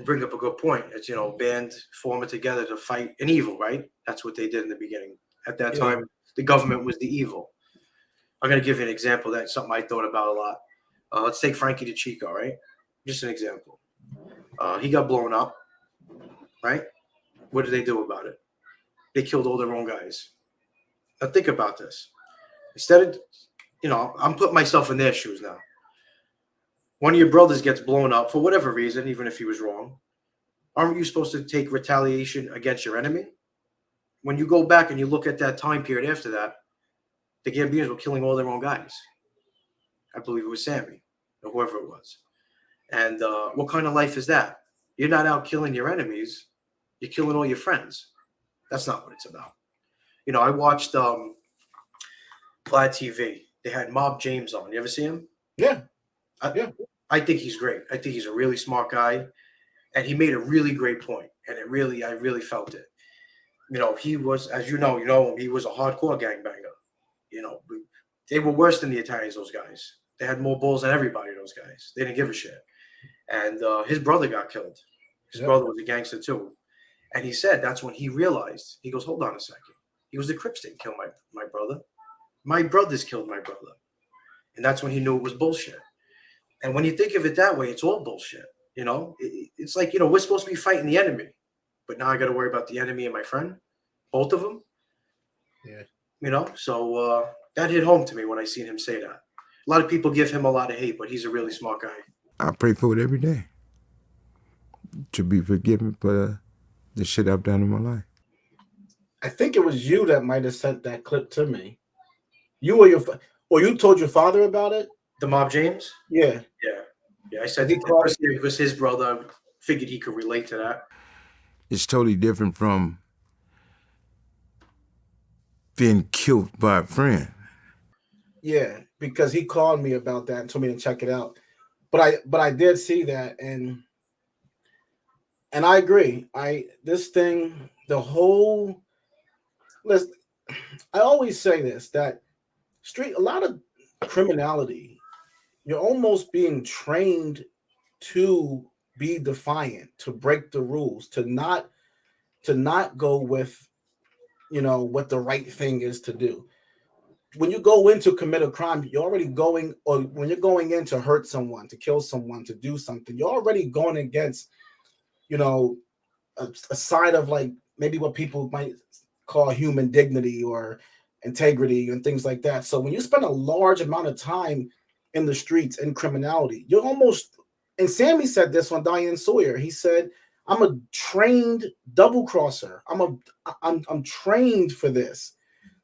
bring up a good point. It's, band forming together to fight an evil, right? That's what they did in the beginning. At that Yeah. time, the government was the evil. I'm going to give you an example. That's something I thought about a lot. Let's take Frankie DeCicco, right? Just an example. He got blown up, right? What did they do about it? They killed all their own guys. Now think about this. Instead of, I'm putting myself in their shoes now. One of your brothers gets blown up for whatever reason, even if he was wrong. Aren't you supposed to take retaliation against your enemy? When you go back and you look at that time period after that, the Gambinos were killing all their own guys. I believe it was Sammy or whoever it was. And what kind of life is that? You're not out killing your enemies. You're killing all your friends. That's not what it's about. I watched Vlad TV. They had Mobb James on. You ever see him? Yeah. I think he's great. I think he's a really smart guy. And he made a really great point. And I really felt it. He was, as you know him, he was a hardcore gangbanger. They were worse than the Italians, those guys. They had more balls than everybody, those guys. They didn't give a shit. And his brother got killed. His brother was a gangster too. And he said that's when he realized, he goes, hold on a second. He goes, the Crips didn't kill my brother. My brothers killed my brother. And that's when he knew it was bullshit. And when you think of it that way, it's all bullshit. It's like, we're supposed to be fighting the enemy. But now I got to worry about the enemy and my friend. Both of them. Yeah. So that hit home to me when I seen him say that. A lot of people give him a lot of hate, but he's a really smart guy. I pray for it every day. To be forgiven for the shit I've done in my life. I think it was you that might have sent that clip to me. You or you told your father about it? The Mobb James? Yeah. I said it was his brother. I figured he could relate to that. It's totally different from being killed by a friend. Yeah, because he called me about that and told me to check it out. But I did see that, and I agree. I always say this, that a lot of criminality, you're almost being trained to be defiant, to break the rules, to not go with what the right thing is to do. When you go in to commit a crime, you're already going, or when you're going in to hurt someone, to kill someone, to do something, you're already going against, a side of like maybe what people might call human dignity or integrity and things like that. So when you spend a large amount of time in the streets in criminality, you're almost, and Sammy said this on Diane Sawyer, he said, I'm a trained double crosser. I'm trained for this.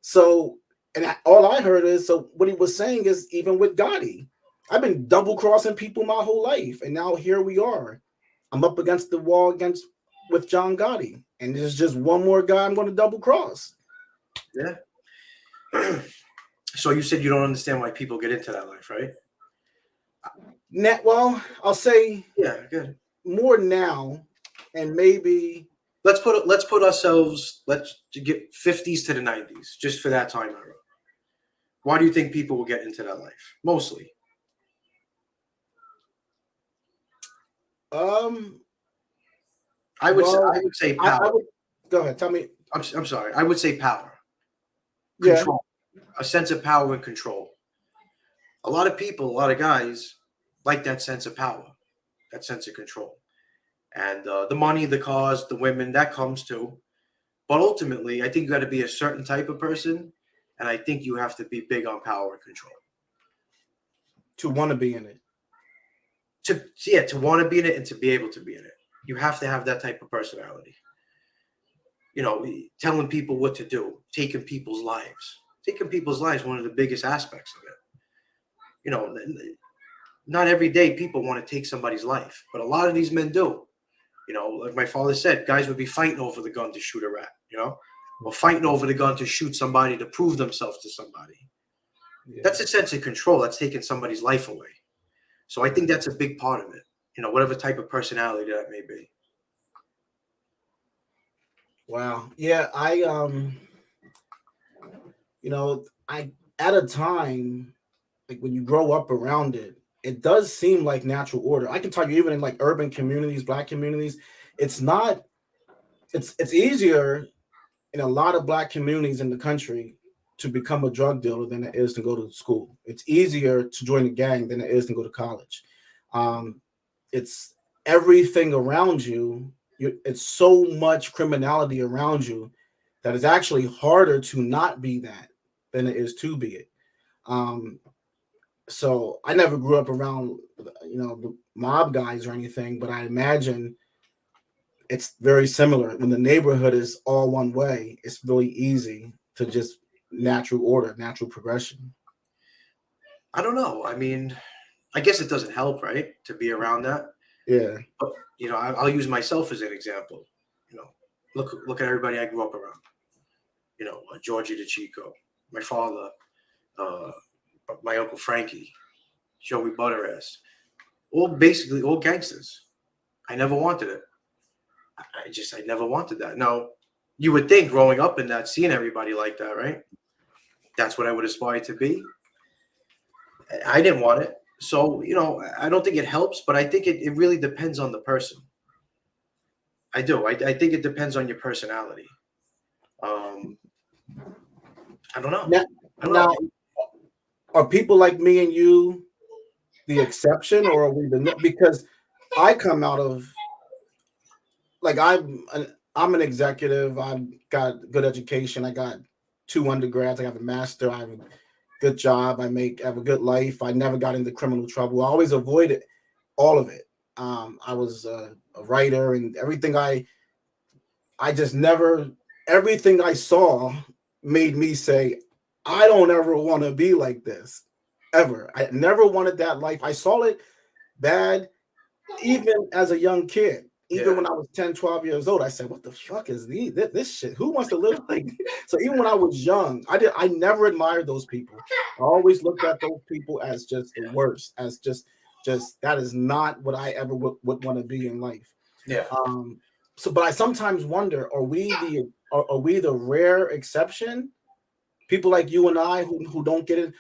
So, and all I heard is, so what he was saying is, even with Gotti, I've been double crossing people my whole life, and now here we are. I'm up against the wall with John Gotti, and there's just one more guy I'm going to double cross. Yeah. So you said you don't understand why people get into that life, right? Well, I'll say good. More now, and maybe let's put ourselves, let's get 50s to the 90s, just for that time era. Why do you think people will get into that life? Mostly. I would say power. Go ahead, tell me. I'm sorry. I would say power. Control. Yeah. A sense of power and control. A lot of people, a lot of guys like that sense of power, that sense of control. And the money, the cars, the women, that comes too. But ultimately, I think you got to be a certain type of person, and I think you have to be big on power and control. To want to be in it. To want to be in it and to be able to be in it. You have to have that type of personality. Telling people what to do, taking people's lives. Taking people's lives, one of the biggest aspects of it. Not every day people want to take somebody's life, but a lot of these men do. Like my father said, guys would be fighting over the gun to shoot a rat, or fighting over the gun to shoot somebody to prove themselves to somebody. Yeah. That's a sense of control. That's taking somebody's life away. So I think that's a big part of it, whatever type of personality that may be. Wow. Yeah, I at a time, like when you grow up around it, it does seem like natural order. I can tell you, even in like urban communities, black communities, it's not. It's easier in a lot of black communities in the country to become a drug dealer than it is to go to school. It's easier to join a gang than it is to go to college. It's everything around you. It's so much criminality around you that it's actually harder to not be that than it is to be it. So I never grew up around, the mob guys or anything, but I imagine it's very similar. When the neighborhood is all one way, it's really easy to just natural order, natural progression. I don't know. I mean, I guess it doesn't help, right, to be around that. Yeah. But I'll use myself as an example. Look at everybody I grew up around. Georgie DeCicco, my father, my uncle Frankie, Joey Butterass, basically all gangsters. I never wanted it. I never wanted that. Now, you would think growing up in that, seeing everybody like that, right? That's what I would aspire to be. I didn't want it. So, I don't think it helps, but I think it really depends on the person. I do. I think it depends on your personality. I don't know. Now, are people like me and you the exception, or are we the? Because I come out of, like, I'm an executive. I've got good education. I got 2 undergrads. I have a master. I have a good job. I have a good life. I never got into criminal trouble. I always avoided all of it. I was a writer, and everything I just never, everything I saw made me say, I don't ever want to be like this, ever. I never wanted that life. I saw it bad even as a young kid. Even when I was 10, 12 years old, I said, what the fuck is this shit? Who wants to live like this? So even when I was young, I never admired those people. I always looked at those people as just the worst, as just that is not what I ever would want to be in life. Yeah. But I sometimes wonder, are we the rare exception? People like you and I who don't get it,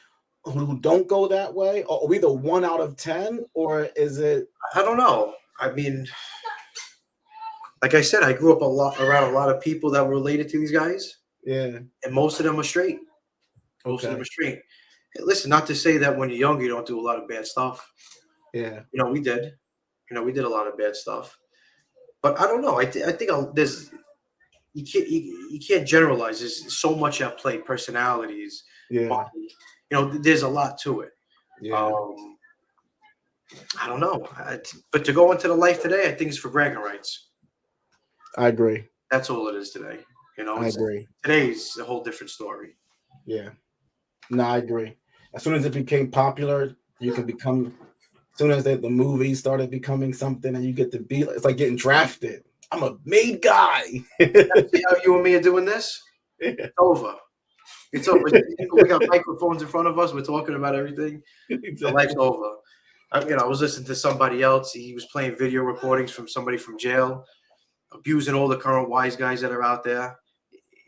who don't go that way? Or are we the 1 out of 10? Or is it? I don't know. I mean, like I said, I grew up around a lot of people that were related to these guys. Yeah. And most of them are straight. Most of them are straight. Hey, listen, not to say that when you're younger you don't do a lot of bad stuff. Yeah. We did. We did a lot of bad stuff. But I don't know. I think there's you can't generalize. There's so much at play. Personalities. Yeah. Body. There's a lot to it. Yeah. I don't know. But to go into the life today, I think it's for bragging rights. I agree. That's all it is today. I agree. Today's a whole different story. Yeah. No, I agree. As soon as it became popular, you can become. As soon as the movies started becoming something, and you get to be, it's like getting drafted. I'm a made guy. See how you and me are doing this? Yeah. It's over. It's over. We got microphones in front of us. We're talking about everything. Exactly. The life's over. I was listening to somebody else. He was playing video recordings from somebody from jail, abusing all the current wise guys that are out there.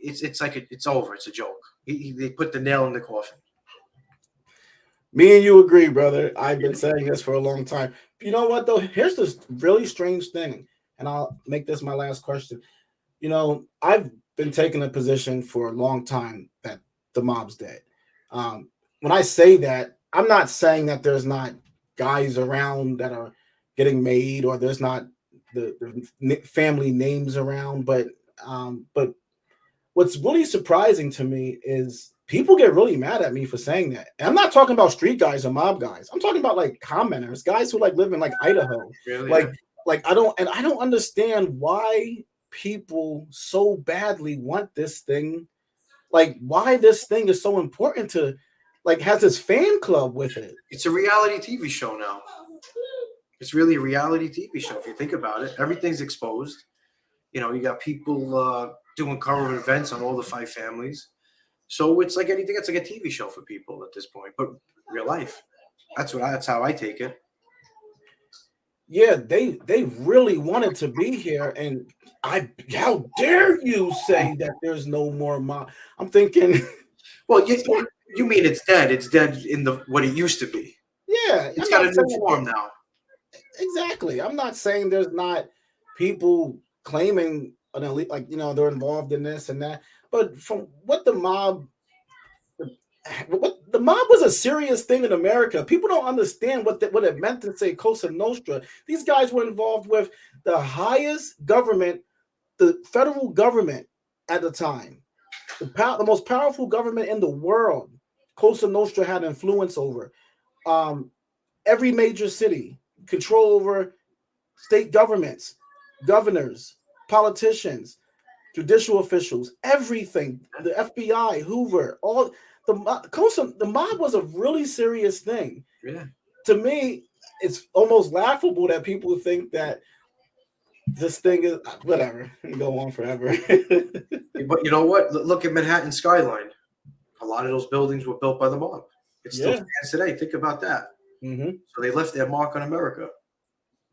It's like it's over. It's a joke. They put the nail in the coffin. Me and you agree, brother. I've been saying this for a long time. You know what, though? Here's this really strange thing, and I'll make this my last question. I've been taking a position for a long time that the mob's dead. When I say that, I'm not saying that there's not guys around that are getting made, or there's not the family names around, but what's really surprising to me is people get really mad at me for saying that. And I'm not talking about street guys or mob guys. I'm talking about like commenters, guys who like live in like Idaho. Really? I don't understand why people so badly want this thing. Like, why this thing is so important to, like, has this fan club with it. It's a reality TV show now. It's really a reality TV show if you think about it. Everything's exposed. You got people doing current events on all the 5 families. So it's like anything. It's like a TV show for people at this point, but real life. That's how I take it. Yeah, they really wanted to be here, and how dare you say that there's no more mob? I'm thinking, well, you mean it's dead? It's dead in what it used to be. Yeah, It's I'm got not a new saying form now. exactly. I'm not saying there's not people claiming an elite, like they're involved in this and that. But from what the mob was a serious thing in America. People don't understand what it meant to say Cosa Nostra. These guys were involved with the highest government, the federal government at the time, the most powerful government in the world. Cosa Nostra had influence over every major city, control over state governments, governors, politicians, judicial officials, everything. The FBI, Hoover, all the mob was a really serious thing. Yeah. To me, it's almost laughable that people think that this thing is whatever. Go on forever. But you know what? Look at Manhattan skyline. A lot of those buildings were built by the mob. It still Yeah. stands today. Think about that. So they left their mark on America.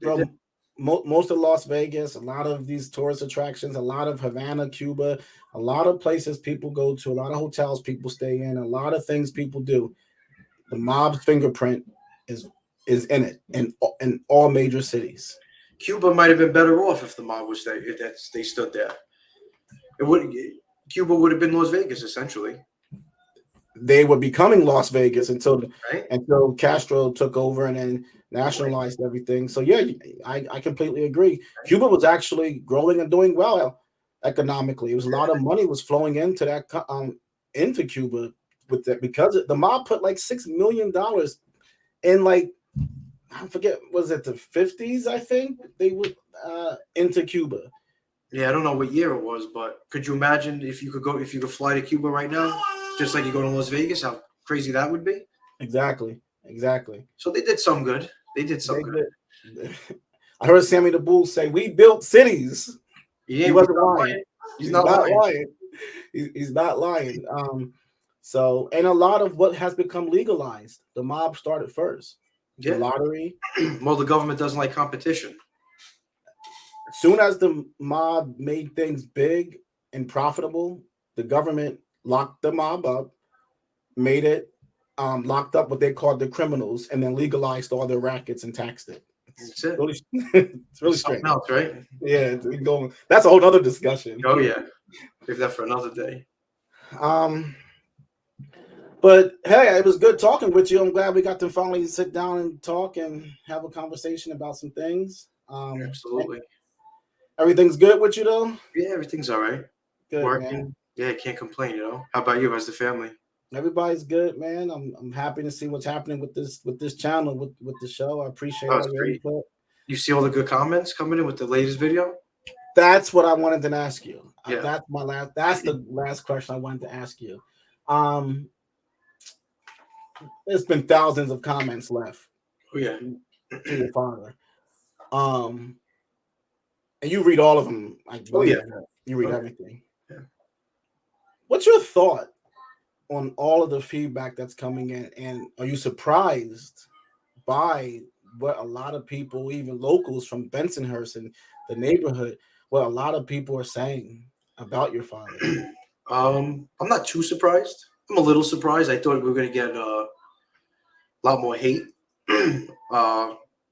From most of Las Vegas, a lot of these tourist attractions, a lot of Havana, Cuba, a lot of places people go to, a lot of hotels people stay in, a lot of things people do. The mob's fingerprint is in it in all major cities. Cuba might have been better off if the mob was there, if they stood there. Cuba would have been Las Vegas essentially. They were becoming Las Vegas until Right? Castro took over and then nationalized everything. So yeah, I completely agree. Cuba was actually growing and doing well economically. It was a lot of money was flowing into that into Cuba with that because the mob put like $6 million in like I forget was it the 50s I think they would into Cuba. Yeah, I don't know what year it was, but could you imagine if you could fly to Cuba right now, just like you go to Las Vegas, how crazy that would be? Exactly. So they did some good. They did some good. I heard Sammy the Bull say, "We built cities." He wasn't lying. He's not lying. He's not lying. So, and a lot of what has become legalized, the mob started first. Yeah. The lottery. Well, the government doesn't like competition. As soon as the mob made things big and profitable, the government locked the mob up, made it locked up what they called the criminals, and then legalized all their rackets and taxed it. That's it. Really, it's really strange. Else, right? Yeah, that's a whole other discussion. Oh yeah, leave that for another day. But hey, it was good talking with you. I'm glad we got to finally sit down and talk and have a conversation about some things. Absolutely. Everything's good with you though? Yeah, everything's all right. Good, working. man. Yeah, can't complain. How about you? How's the family? Everybody's good, man. I'm happy to see what's happening with this channel with the show. I appreciate all your input. You see all the good comments coming in with the latest video? That's what I wanted to ask you. Yeah. That's the last question I wanted to ask you. There's been thousands of comments left. Oh yeah. To your father. And you read all of them. Oh yeah. You read everything. Yeah. What's your thought on all of the feedback that's coming in? And are you surprised by what a lot of people, even locals from Bensonhurst and the neighborhood, what a lot of people are saying about your father? I'm not too surprised. I'm a little surprised. I thought we were going to get a lot more hate.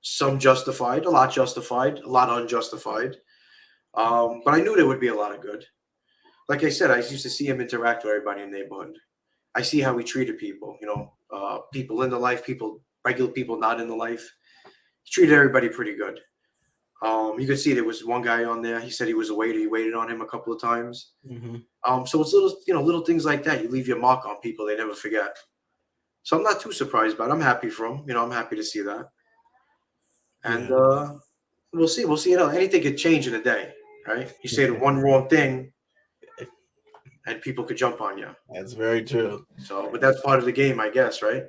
Some justified, a lot justified, a lot unjustified. But I knew there would be a lot of good. Like I said, I used to see him interact with everybody in the neighborhood. I see how he treated people, people in the life, regular people not in the life. He treated everybody pretty good. You could see there was one guy on there. He said he was a waiter. He waited on him a couple of times. So it's little things like that. You leave your mark on people. They never forget. So I'm not too surprised, but I'm happy for him. I'm happy to see that. And we'll see. We'll see. Anything could change in a day, right? You say the one wrong thing, and people could jump on you. That's very true. So, but that's part of the game, I guess, right?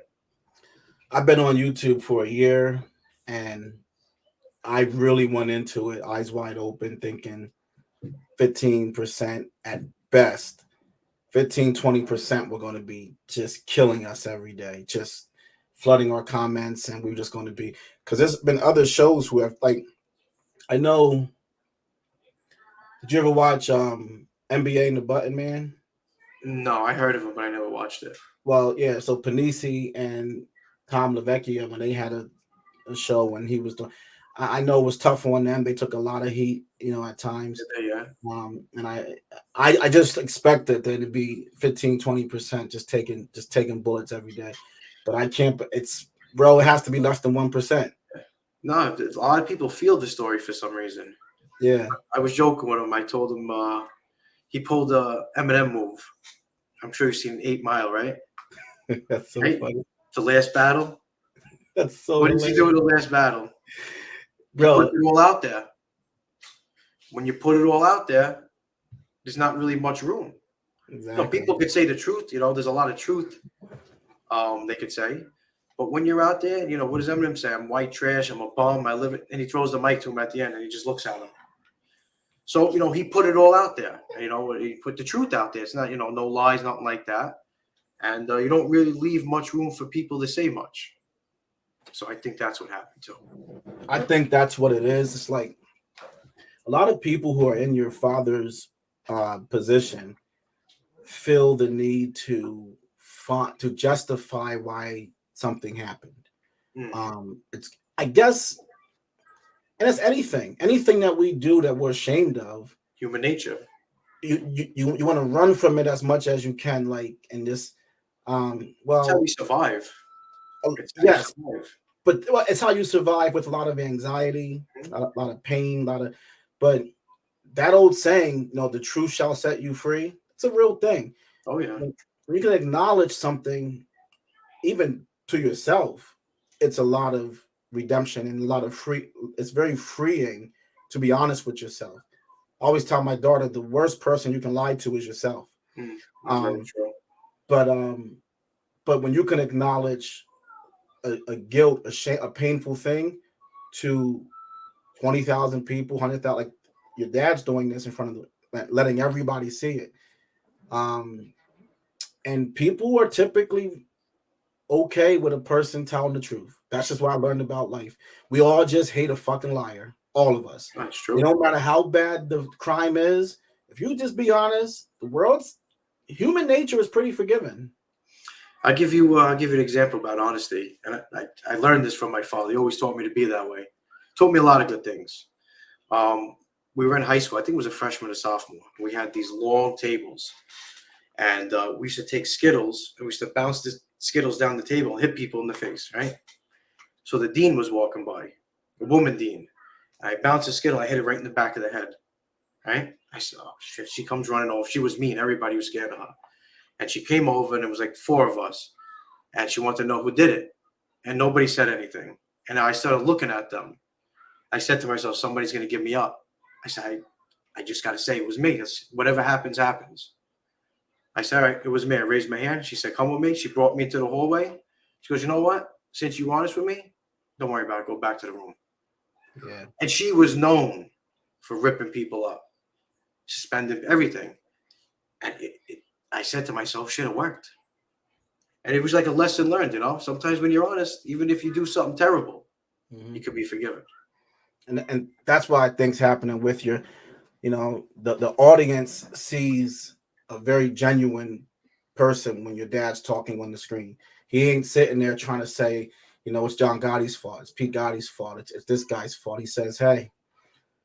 I've been on YouTube for a year, and I really went into it eyes wide open, thinking 15% at best, 15-20% were going to be just killing us every day, just flooding our comments, and we're just going to be, because there's been other shows who have, like, I know, did you ever watch NBA and the Button Man? No, I heard of him, but I never watched it. Well, yeah, so Panisi and Tom LaVecchia when they had a show when he was doing. I know it was tough on them. They took a lot of heat, at times. Yeah. And I just expected there to be 15-20% just taking bullets every day, but I can't. It's bro, it has to be less than 1%. No, a lot of people feel the story for some reason. Yeah, I was joking with him. I told him he pulled a Eminem move. I'm sure you've seen 8 Mile, right? that's so Right? funny. The last battle. That's so. What did he do in the last battle? He bro? put it all out there. When you put it all out there, there's not really much room. Exactly. People could say the truth. There's a lot of truth. They could say, but when you're out there, what does Eminem say? I'm white trash. I'm a bum. I live it. And he throws the mic to him at the end, and he just looks at him. So he put it all out there. He put the truth out there. It's not no lies, nothing like that. And you don't really leave much room for people to say much. So I think that's what happened too. I think that's what it is. It's like a lot of people who are in your father's position feel the need to justify why something happened. It's, I guess, and it's anything that we do that we're ashamed of. Human nature. You want to run from it as much as you can, like in this. That's how we survive. Yes, but it's how you survive with a lot of anxiety, a lot of pain, but that old saying, the truth shall set you free. It's a real thing. Oh yeah. When you can acknowledge something, even to yourself, it's a lot of redemption and a lot of free. It's very freeing to be honest with yourself. I always tell my daughter the worst person you can lie to is yourself. Very true. But when you can acknowledge a guilt, a shame, a painful thing to 20,000 people, 100,000, like your dad's doing this in front of letting everybody see it. And people are typically okay with a person telling the truth. That's just what I learned about life. We all just hate a fucking liar. All of us. That's true. It don't matter how bad the crime is. If you just be honest, human nature is pretty forgiving. I'll give you an example about honesty. And I learned this from my father. He always taught me to be that way. Taught me a lot of good things. We were in high school. I think it was a freshman or sophomore. We had these long tables. And we used to take Skittles and we used to bounce the Skittles down the table and hit people in the face, right? So the dean was walking by, a woman dean. I bounced a Skittle. I hit it right in the back of the head, right? I said, oh, shit. She comes running over. She was mean. Everybody was scared of her. And she came over, and it was like 4 of us. And she wanted to know who did it. And nobody said anything. And I started looking at them. I said to myself, somebody's going to give me up. I said, I just got to say it was me. Whatever happens, happens. I said, all right, it was me. I raised my hand. She said, come with me. She brought me into the hallway. She goes, you know what? Since you're honest with me, don't worry about it. Go back to the room. Yeah. And she was known for ripping people up, suspending everything. And I said to myself, shit, it worked. And it was like a lesson learned, Sometimes when you're honest, even if you do something terrible, you could be forgiven. And that's why things happening with your, the audience sees a very genuine person when your dad's talking on the screen. He ain't sitting there trying to say, it's John Gotti's fault. It's Pete Gotti's fault. It's this guy's fault. He says, hey,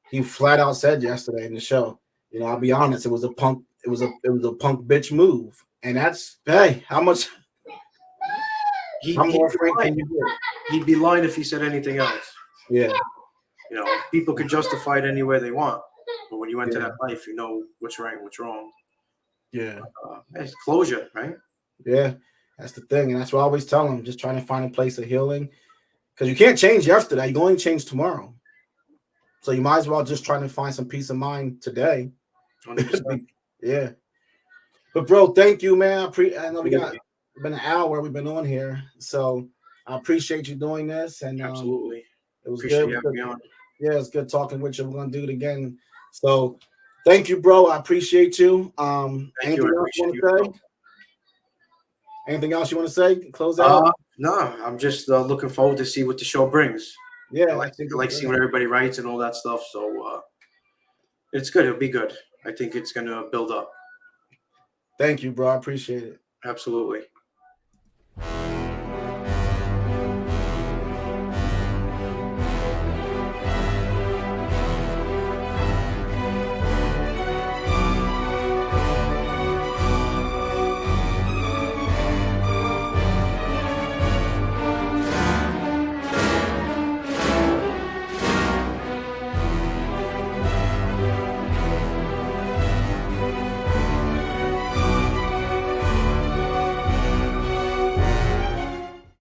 he flat out said yesterday in the show, I'll be honest, it was a punk bitch move. And that's, hey, how much more frank can you do? He'd be lying if he said anything else. Yeah. People can justify it any way they want. But when you enter that life, you know what's right and what's wrong. Yeah. It's closure, right? Yeah. That's the thing. And that's what I always tell them, just trying to find a place of healing. Because you can't change yesterday. You can only change tomorrow. So you might as well just try to find some peace of mind today. 100%. Yeah. But bro, thank you, man. I know it's been an hour we've been on here. So I appreciate you doing this. And absolutely. It was appreciate good. You having me on. Yeah, it's good talking with you. We're gonna do it again. So thank you, bro. I appreciate you. Thank you. Anything else you want to say? Close out? No, I'm just looking forward to see what the show brings. Yeah, I like seeing what everybody writes and all that stuff. So it's good. It'll be good. I think it's going to build up. Thank you, bro. I appreciate it. Absolutely.